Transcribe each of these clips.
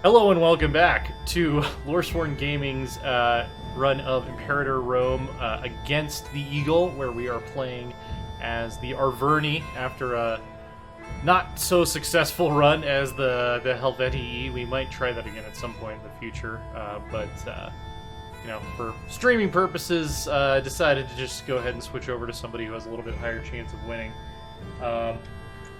Hello and welcome back to Loresworn Gaming's run of Imperator Rome against the Eagle, where we are playing as the Arverni after a not so successful run as the Helvetii. We might try that again at some point in the future, but for streaming purposes, decided to just go ahead and switch over to somebody who has a little bit higher chance of winning.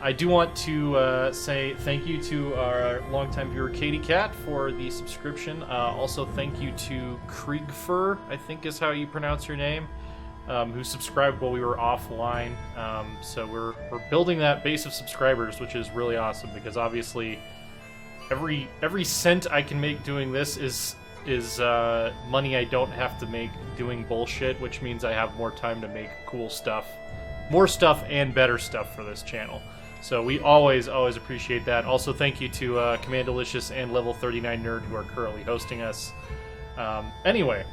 I do want to say thank you to our longtime viewer Katie Cat for the subscription. Also, thank you to Kriegfer, I think is how you pronounce your name, who subscribed while we were offline. So we're building that base of subscribers, which is really awesome because obviously every cent I can make doing this is money I don't have to make doing bullshit, which means I have more time to make cool stuff, more stuff and better stuff for this channel. So we always appreciate that. Also, thank you to Commandalicious and Level 39 Nerd who are currently hosting us. Anyway,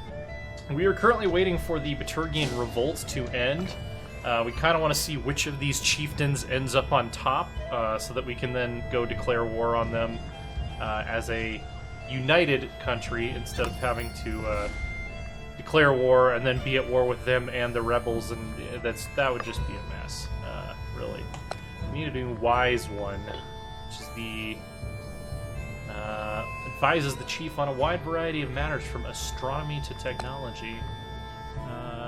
we are currently waiting for the Baturgian Revolt to end. We kind of want to see which of these chieftains ends up on top, so that we can then go declare war on them as a united country instead of having to declare war and then be at war with them and the rebels, and that would just be a mess, really. We need a new wise one, which is the advises the chief on a wide variety of matters from astronomy to technology.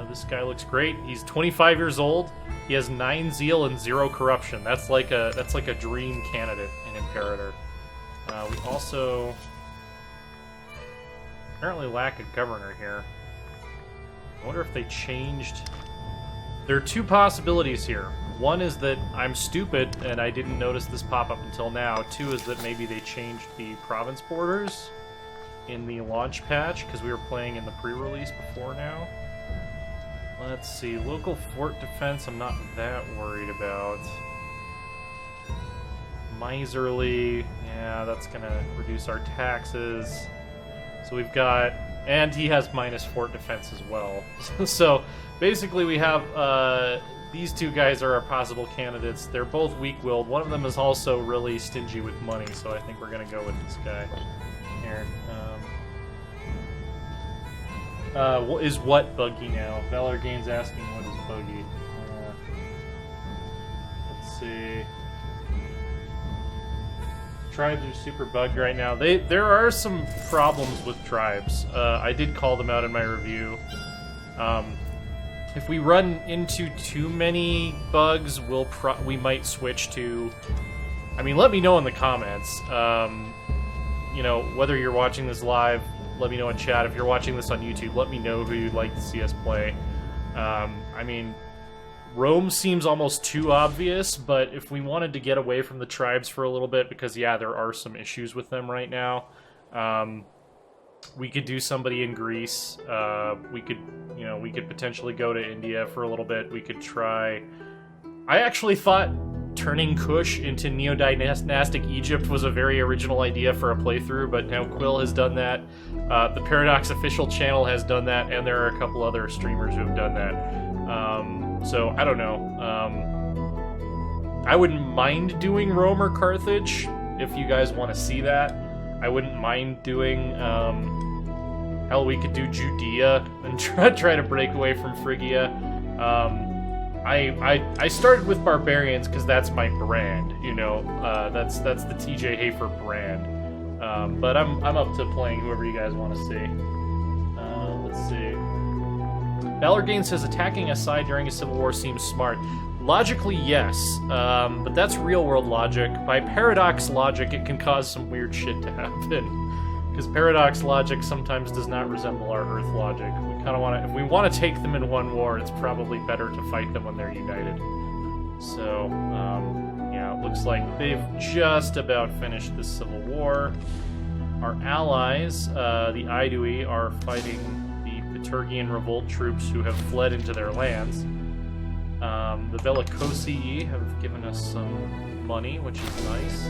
This guy looks great. He's 25 years old. He has 9 zeal and 0 corruption. That's like a dream candidate in Imperator. We also apparently lack a governor here. I wonder if they changed. There are two possibilities here. One is that I'm stupid and I didn't notice this pop up until now. Two is that maybe they changed the province borders in the launch patch because we were playing in the pre-release before now. Let's see. Local fort defense I'm not that worried about. Miserly. Yeah, that's going to reduce our taxes. So we've got... And he has minus fort defense as well. So basically we have... these two guys are our possible candidates. They're both weak-willed. One of them is also really stingy with money, so I think we're going to go with this guy here. Is what buggy now? Valor Gain's asking what is buggy. Let's see. Tribes are super bugged right now. There are some problems with tribes. I did call them out in my review. If we run into too many bugs, we might switch to... I mean, let me know in the comments. Whether you're watching this live, let me know in chat. If you're watching this on YouTube, let me know who you'd like to see us play. I mean, Rome seems almost too obvious, but if we wanted to get away from the tribes for a little bit, because, yeah, there are some issues with them right now, we could do somebody in Greece. We could potentially go to India for a little bit. We could try... I actually thought turning Kush into neo-dynastic Egypt was a very original idea for a playthrough, but now Quill has done that. The Paradox official channel has done that, and there are a couple other streamers who have done that. So, I don't know. I wouldn't mind doing Rome or Carthage if you guys want to see that. I wouldn't mind doing, hell, we could do Judea and try to break away from Phrygia. I started with Barbarians because that's my brand, that's the TJ Hafer brand. But I'm up to playing whoever you guys want to see. Let's see. Valor Gain says attacking a side during a civil war seems smart. Logically, yes, but that's real-world logic. By paradox logic, it can cause some weird shit to happen. Because paradox logic sometimes does not resemble our Earth logic. We kind of want to... If we want to take them in one war, it's probably better to fight them when they're united. So, yeah, it looks like they've just about finished this civil war. Our allies, the Aidui, are fighting the Baturgian revolt troops who have fled into their lands. The Bellicosii have given us some money, which is nice.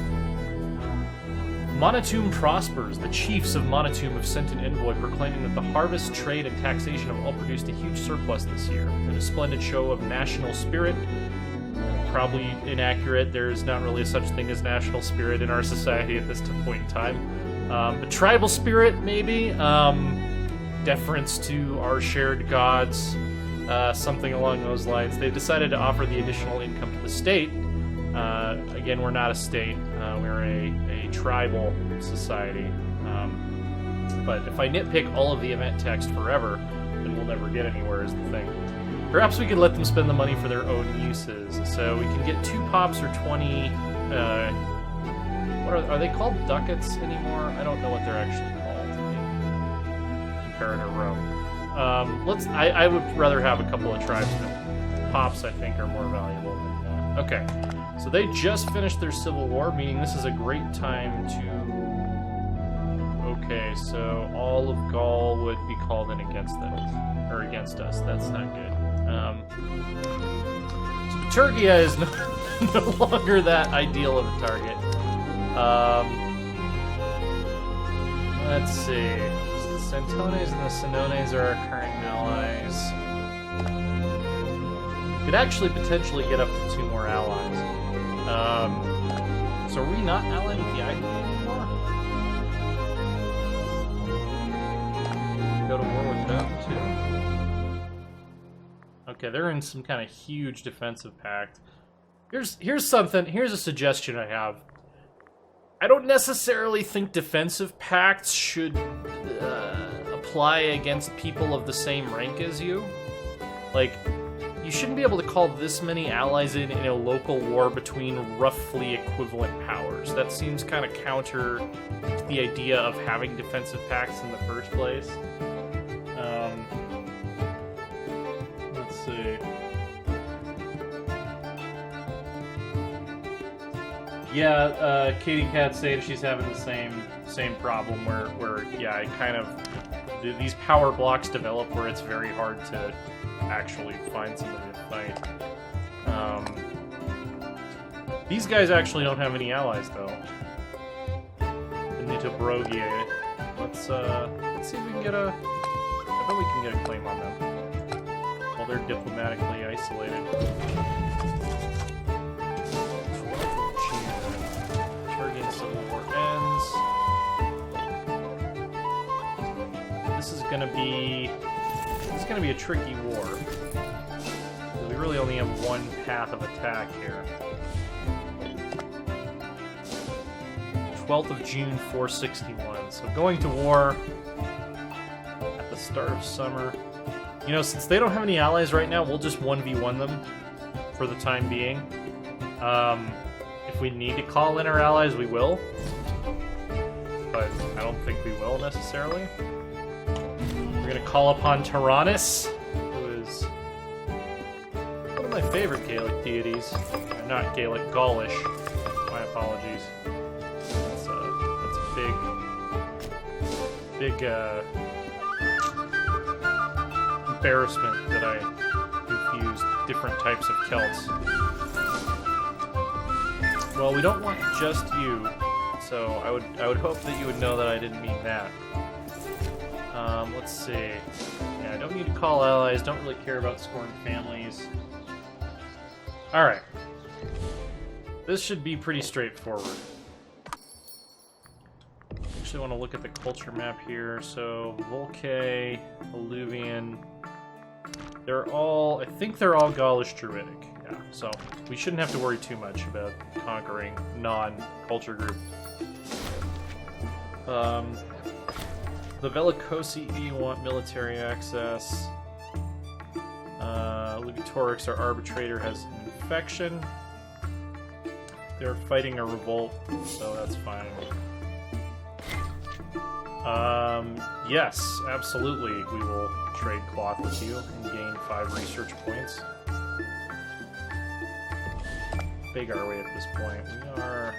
Monotum prospers. The chiefs of Monotum have sent an envoy proclaiming that the harvest, trade, and taxation have all produced a huge surplus this year, in a splendid show of national spirit. Probably inaccurate. There's not really such thing as national spirit in our society at this point in time. A tribal spirit, maybe. Deference to our shared gods. Something along those lines. They decided to offer the additional income to the state. Again, we're not a state. We're a tribal society. But if I nitpick all of the event text forever, then we'll never get anywhere is the thing. Perhaps we could let them spend the money for their own uses. So we can get 2 pops or 20... what are they called ducats anymore? I don't know what they're actually called in Imperator Rome. I would rather have a couple of tribesmen. Pops, I think, are more valuable than that. Okay, so they just finished their civil war, meaning this is a great time to... Okay, so all of Gaul would be called in against them, or against us. That's not good. So Liturgia is no longer that ideal of a target. Let's see. The Santones and the Senones are our current allies. Could actually potentially get up to 2 more allies. So are we not allied with the Achaidh anymore? Go to war with them too. Okay, they're in some kind of huge defensive pact. Here's a suggestion I have. I don't necessarily think defensive pacts should apply against people of the same rank as you. Like, you shouldn't be able to call this many allies in a local war between roughly equivalent powers. That seems kind of counter to the idea of having defensive pacts in the first place. Let's see. Yeah, Katie Cat saying she's having the same problem where yeah, it kind of these power blocks develop where it's very hard to actually find somebody to fight. These guys actually don't have any allies though. Nitobrogie. Let's see if we can get a. I bet we can get a claim on them. Well, they're diplomatically isolated. Civil War ends. This is gonna be a tricky war. We really only have one path of attack here. 12th of June, 461. So going to war at the start of summer. You know, since they don't have any allies right now, we'll just 1v1 them for the time being. If we need to call in our allies, we will. But I don't think we will, necessarily. We're going to call upon Tyrannus, who is one of my favorite Gaelic deities. Not Gaelic, Gaulish. My apologies. That's a big embarrassment that I confused different types of Celts. Well, we don't want just you, so I would hope that you would know that I didn't mean that. Let's see. Yeah, I don't need to call allies, don't really care about scorned families. Alright. This should be pretty straightforward. Actually want to look at the culture map here. So, Volcae, Alluvian. I think they're all Gaulish Druidic. Yeah, so we shouldn't have to worry too much about conquering non-culture group. The Bellicosi want military access. Lugatorix, our arbitrator, has an infection. They're fighting a revolt, so that's fine. Yes, absolutely. We will trade cloth with you and gain 5 research points. Big are we at this point? We are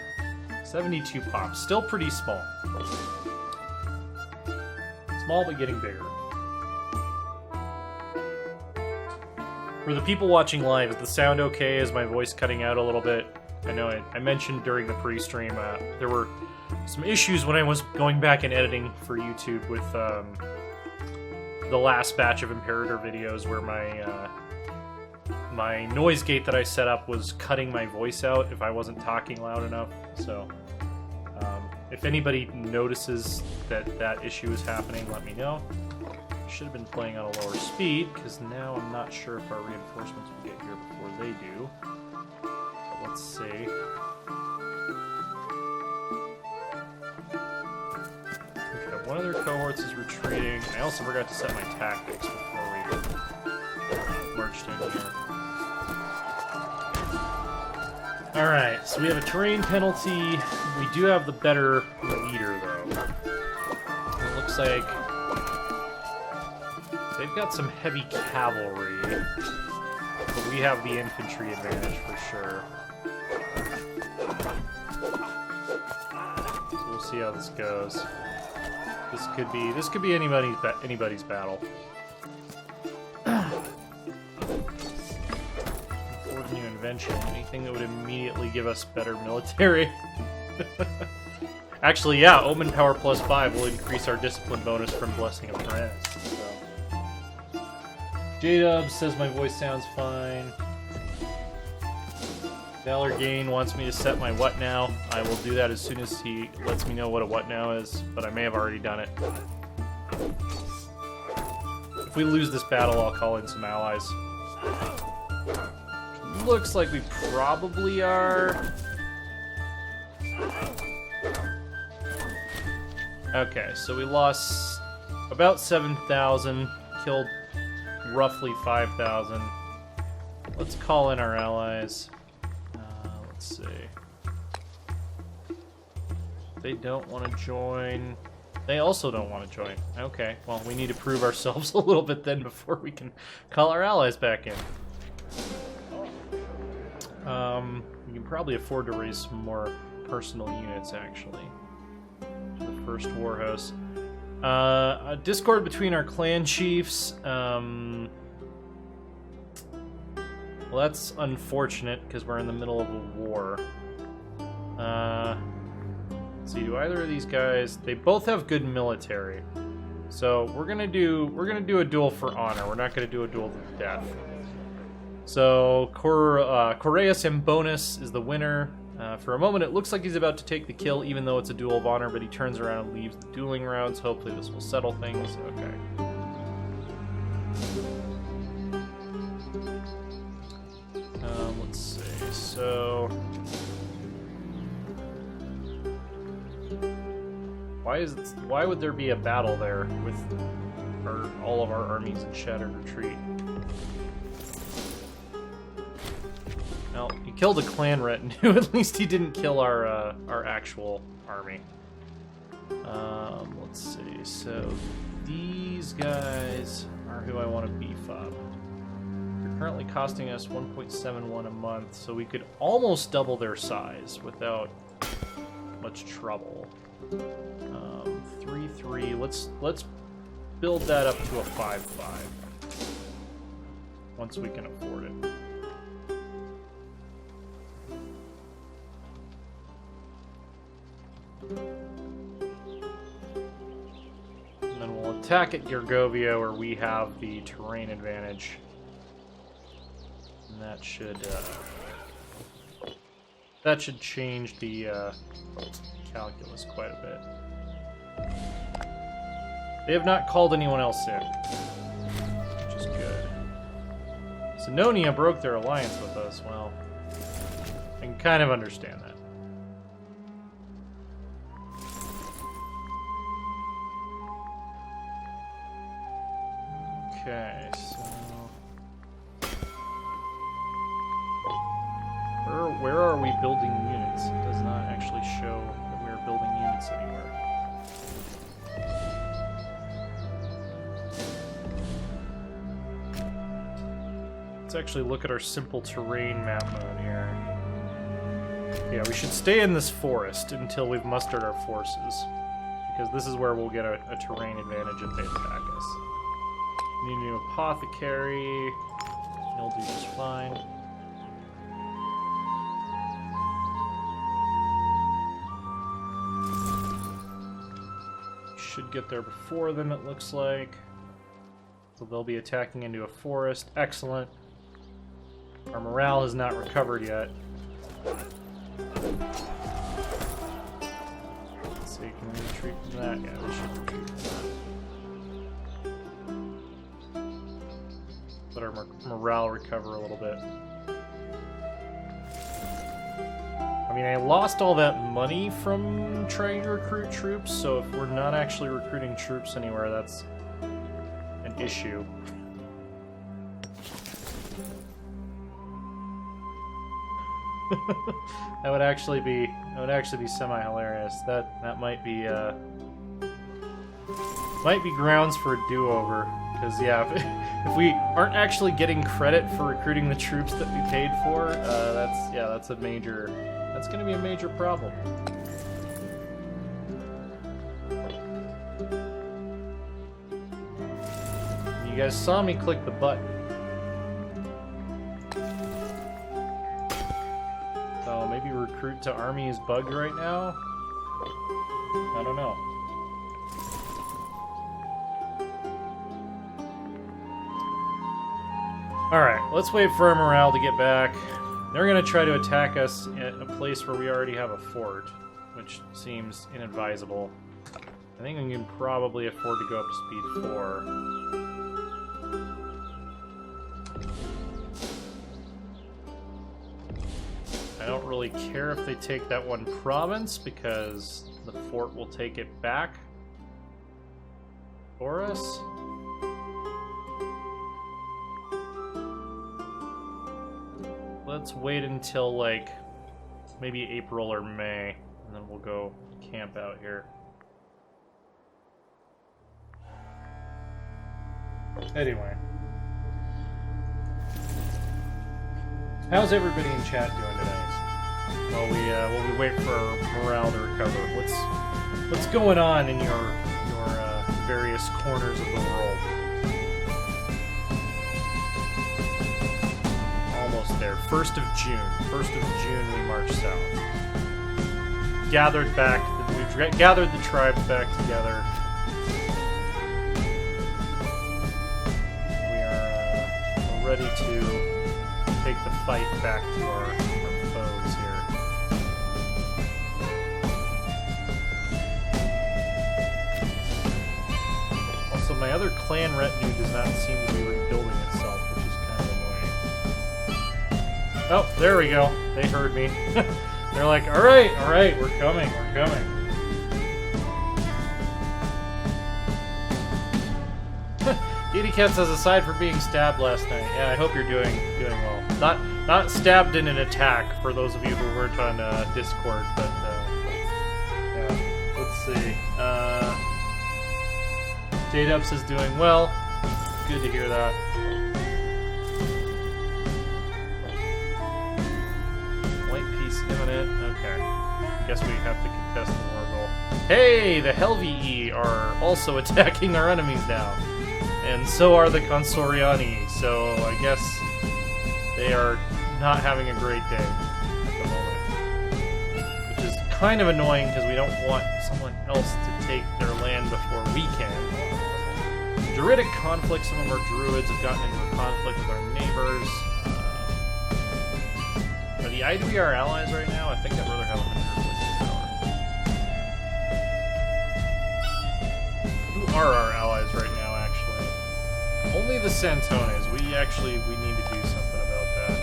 72 pops. Still pretty small. Small, but getting bigger. For the people watching live, is the sound okay? Is my voice cutting out a little bit? I know I mentioned during the pre-stream there were some issues when I was going back and editing for YouTube with the last batch of Imperator videos where my noise gate that I set up was cutting my voice out if I wasn't talking loud enough. So If anybody notices that that issue is happening, let me know. Should have been playing on a lower speed, because now I'm not sure if our reinforcements will get here before they do. But let's see. Okay, one of their cohorts is retreating. I also forgot to set my tactics before we marched in here. Alright, so we have a terrain penalty. We do have the better leader, though. It looks like they've got some heavy cavalry, but we have the infantry advantage for sure. So we'll see how this goes. This could be anybody's battle. New invention, anything that would immediately give us better military. Actually, yeah, Omen Power +5 will increase our discipline bonus from Blessing of Perez. So. J-Dub says my voice sounds fine. Valor Gain wants me to set my what now. I will do that as soon as he lets me know what a what now is, but I may have already done it. If we lose this battle, I'll call in some allies. Looks like we probably are. Okay, so we lost about 7,000, killed roughly 5,000. Let's call in our allies. Let's see. They don't want to join. They also don't want to join. Okay, well, we need to prove ourselves a little bit then before we can call our allies back in. We can probably afford to raise some more personal units, actually. To the first warhouse. A discord between our clan chiefs. Well, that's unfortunate, because we're in the middle of a war. Let's see, do either of these guys... They both have good military. So, we're gonna do a duel for honor. We're not gonna do a duel to death. So, Correas Bonus is the winner. For a moment, it looks like he's about to take the kill, even though it's a duel of honor, but he turns around and leaves the dueling rounds. Hopefully this will settle things. Okay. Let's see. So... Why would there be a battle there with all of our armies in shattered retreat? Well, he killed a clan retinue. At least he didn't kill our actual army. Let's see. So these guys are who I want to beef up. They're currently costing us 1.71 a month, so we could almost double their size without much trouble. 3-3. Let's build that up to a 5-5 once we can afford it. And then we'll attack at Gergovia, where we have the terrain advantage. And that should change the calculus quite a bit. They have not called anyone else in, which is good. Sinonia broke their alliance with us. Well, I can kind of understand that. Okay, so... Where are we building units? It does not actually show that we are building units anywhere. Let's actually look at our simple terrain map mode here. Yeah, we should stay in this forest until we've mustered our forces, because this is where we'll get a terrain advantage if they attack us. Need a new apothecary. He'll do just fine. Should get there before them, it looks like. So they'll be attacking into a forest. Excellent. Our morale has not recovered yet. Can we retreat from that? Yeah, we should retreat from that. Let our morale recover a little bit. I mean, I lost all that money from trying to recruit troops, so if we're not actually recruiting troops anywhere, that's an issue. That would actually be semi-hilarious. That might be grounds for a do-over. Because yeah, if we aren't actually getting credit for recruiting the troops that we paid for, that's going to be a major problem. You guys saw me click the button. So maybe recruit to army is bugged right now? I don't know. Alright, let's wait for our morale to get back. They're going to try to attack us at a place where we already have a fort, which seems inadvisable. I think we can probably afford to go up to speed 4. I don't really care if they take that one province, because the fort will take it back for us. Let's wait until, like, maybe April or May, and then we'll go camp out here. Anyway. How's everybody in chat doing today? While we wait for our morale to recover. What's going on in your various corners of the world? Almost there. 1st of June. 1st of June we march south. We've gathered the tribes back together. We're ready to take the fight back to our foes here. Also, my other clan retinue does not seem to be rebuilding itself, which is kind of annoying. Oh, there we go. They heard me. They're like, alright, we're coming. Kitty says, aside from being stabbed last night, yeah, I hope you're doing well. Not stabbed in an attack, for those of you who weren't on Discord, but yeah. Let's see. J-Dubs is doing well. Good to hear that. White piece imminent. Okay. Guess we have to contest the war goal. Hey, the Helvii are also attacking our enemies now. And so are the Consoriani, so I guess they are not having a great day at the moment. Which is kind of annoying, because we don't want someone else to take their land before we can. Druidic conflict, some of our druids have gotten into a conflict with our neighbors. Are the Achaidh our allies right now? I think I'd rather have 100 power. Who are our allies right now? Only the Santones. We need to do something about that.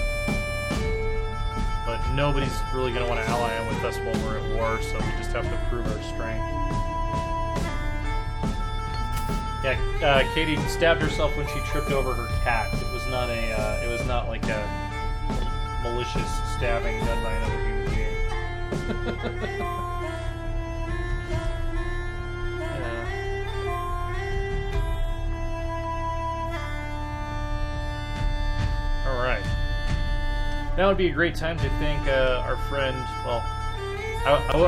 But nobody's really going to want to ally with us while we're at war, so we just have to prove our strength. Yeah, Katie stabbed herself when she tripped over her cat. It was not like a malicious stabbing done by another human being. Now would be a great time to thank our friend, well,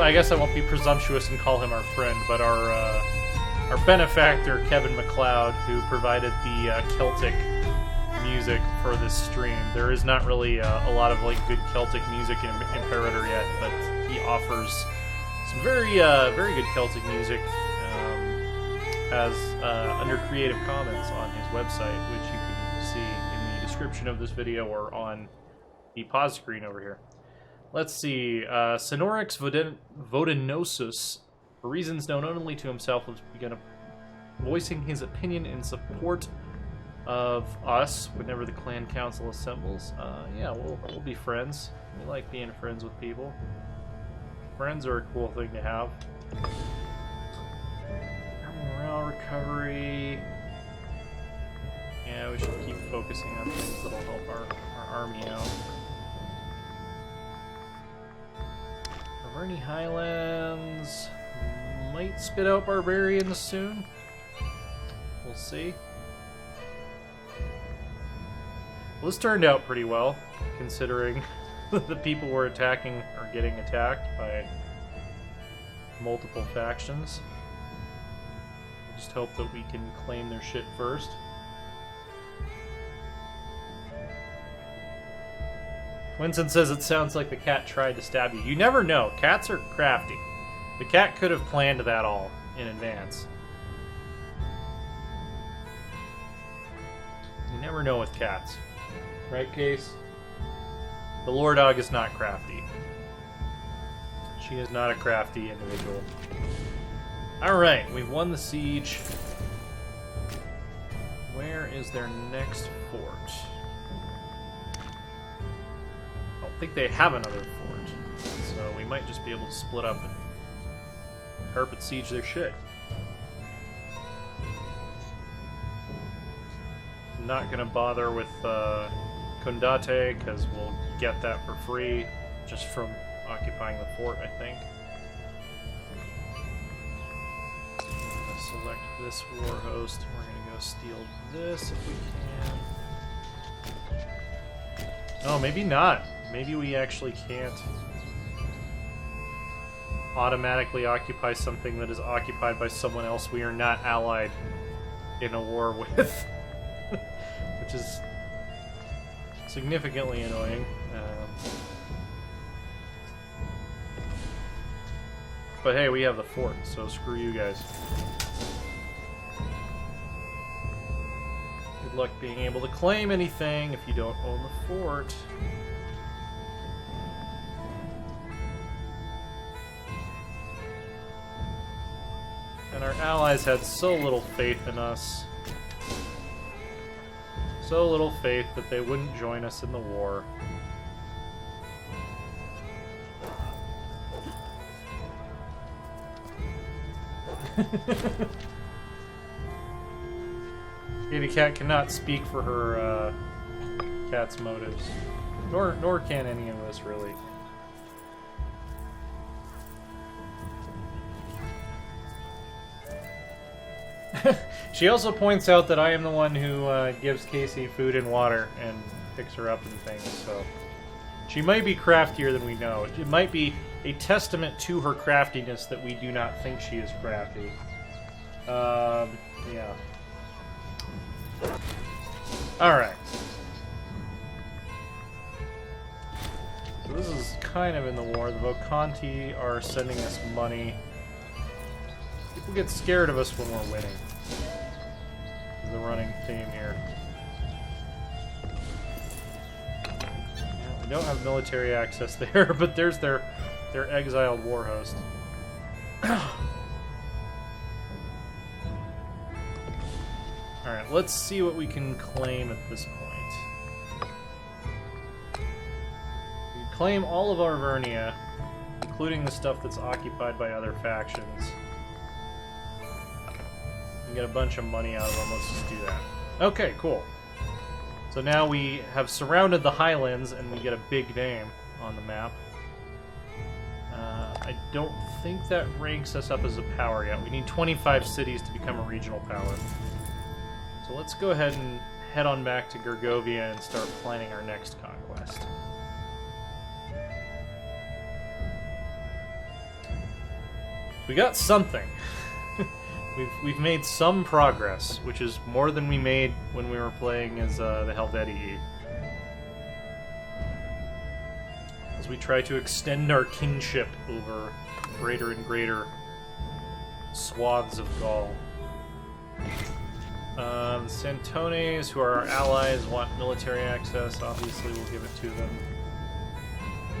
I guess I won't be presumptuous and call him our friend, but our benefactor, Kevin MacLeod, who provided the Celtic music for this stream. There is not really a lot of good Celtic music in Imperator yet, but he offers some very good Celtic music as under Creative Commons on his website, which you can see in the description of this video or on the pause screen over here. Let's see. Sonorix Vodenosus For reasons known only to himself, has begun voicing his opinion in support of us whenever the clan council assembles. Yeah, we'll be friends. We like being friends with people. Friends are a cool thing to have. Morale recovery. Yeah, we should keep focusing on things that'll help our army out. Averni Highlands might spit out barbarians soon. We'll see. Well, this turned out pretty well, considering the people we're attacking are getting attacked by multiple factions. We'll just hope that we can claim their shit first. Winston says it sounds like the cat tried to stab you. You never know. Cats are crafty. The cat could have planned that all in advance. You never know with cats. Right, Case? The lore dog is not crafty. She is not a crafty individual. Alright, we've won the siege. Where is their next fort? I don't think they have another fort. So we might just be able to split up and carpet siege their shit. I'm not gonna bother with Condate, because we'll get that for free just from occupying the fort, I think. I'm gonna select this war host. We're gonna go steal this if we can. Oh, maybe not. Maybe we actually can't automatically occupy something that is occupied by someone else we are not allied in a war with. Which is significantly annoying. But hey, we have the fort, so screw you guys. Good luck being able to claim anything if you don't own the fort. And our allies had so little faith in us. So little faith that they wouldn't join us in the war. Kitty Cat cannot speak for her cat's motives. Nor can any of us, really. She also points out that I am the one who gives Casey food and water and picks her up and things, so she might be craftier than we know. It might be a testament to her craftiness that we do not think she is crafty. Yeah. Alright. So this is kind of in the war. The Vocanti are sending us money. People get scared of us when we're winning. This is the running theme here. Yeah, we don't have military access there, but there's their exiled war host. Alright, let's see what we can claim at this point. We can claim all of Arvernia, including the stuff that's occupied by other factions. And get a bunch of money out of them. Let's just do that. Okay, cool. So now we have surrounded the Highlands, and we get a big name on the map. I don't think that ranks us up as a power yet. We need 25 cities to become a regional power. So let's go ahead and head on back to Gergovia and start planning our next conquest. We got something. We've made some progress, which is more than we made when we were playing as the Helvetii. As we try to extend our kingship over greater and greater swaths of Gaul. The Santones, who are our allies, want military access. Obviously, we'll give it to them.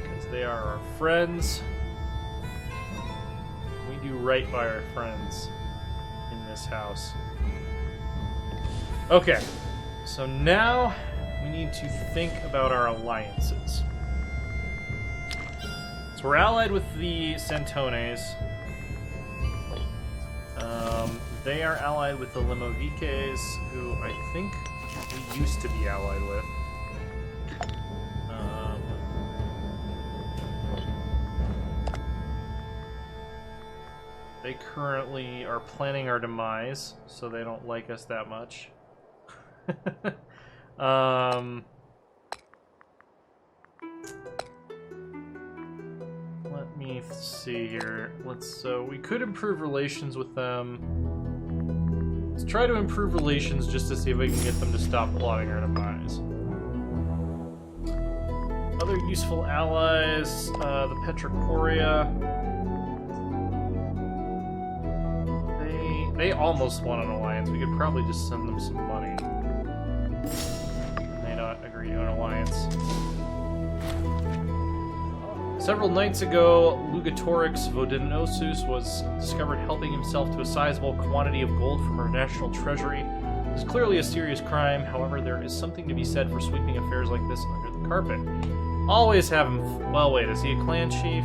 Because they are our friends. We We do right by our friends in this house. Okay, so now we need to think about our alliances. So we're allied with the Santones. They are allied with the Limoviques, who I think we used to be allied with. They currently are planning our demise, so they don't like us that much. Let me see here. So we could improve relations with them. Let's try to improve relations just to see if we can get them to stop plotting our demise. Other useful allies, the Petricoria. They almost want an alliance. We could probably just send them some money. They not agree to an alliance. Several nights ago, Lugatorix Vodenosus was discovered helping himself to a sizable quantity of gold from our national treasury. It is clearly a serious crime. However, there is something to be said for sweeping affairs like this under the carpet. Always have him... Well, wait, is he a clan chief?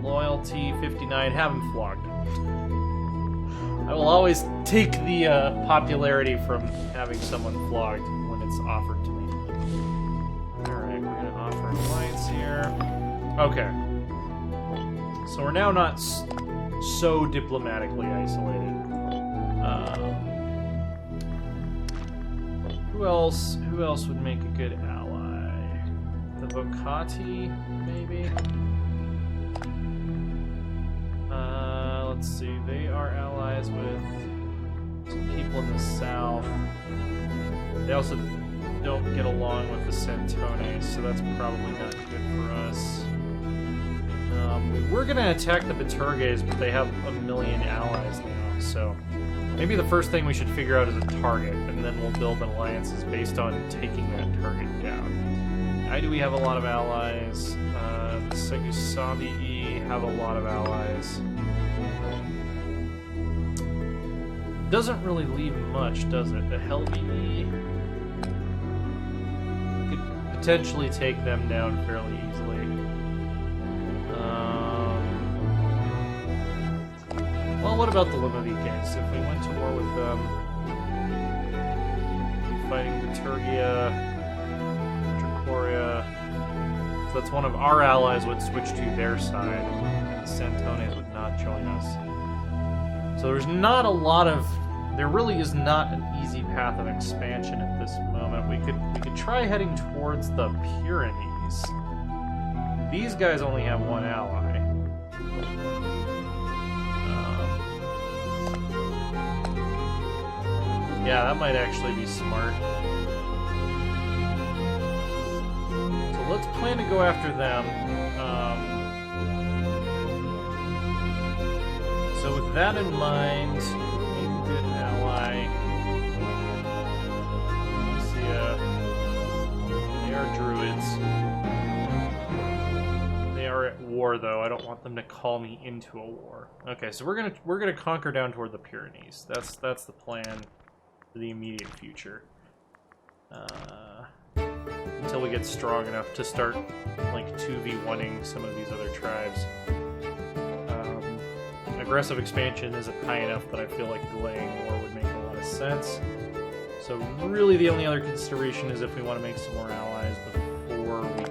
Loyalty 59. Have him flogged. I will always take the popularity from having someone flogged when it's offered to me. Alright, we're going to offer an alliance here. Okay. So we're now not so diplomatically isolated. Who else would make a good ally? The Vocati, maybe? Let's see, they are allies with some people in the south. They also don't get along with the Santones, so that's probably not good for us. We were going to attack the Beturges, but they have 1 million allies now, so maybe the first thing we should figure out is a target, and then we'll build alliances based on taking that target down. Why do we have a lot of allies? The Segusabii have a lot of allies. Doesn't really leave much, does it? The Helvii could potentially take them down fairly easily. Well, what about the Limoviques? If we went to war with them, fighting Liturgia, Tricoria, so that's one of our allies would switch to their side, and the Santones would not join us. So there's not a lot of... There really is not an easy path of expansion at this moment. We could try heading towards the Pyrenees. These guys only have one ally. Yeah, that might actually be smart. So let's plan to go after them. So with that in mind, make a good ally. They are druids. They are at war, though. I don't want them to call me into a war. Okay, so we're gonna conquer down toward the Pyrenees. That's the plan for the immediate future. Until we get strong enough to start like 2v1ing some of these other tribes. Aggressive expansion isn't high enough that I feel like delaying war would make a lot of sense. So really the only other consideration is if we want to make some more allies before we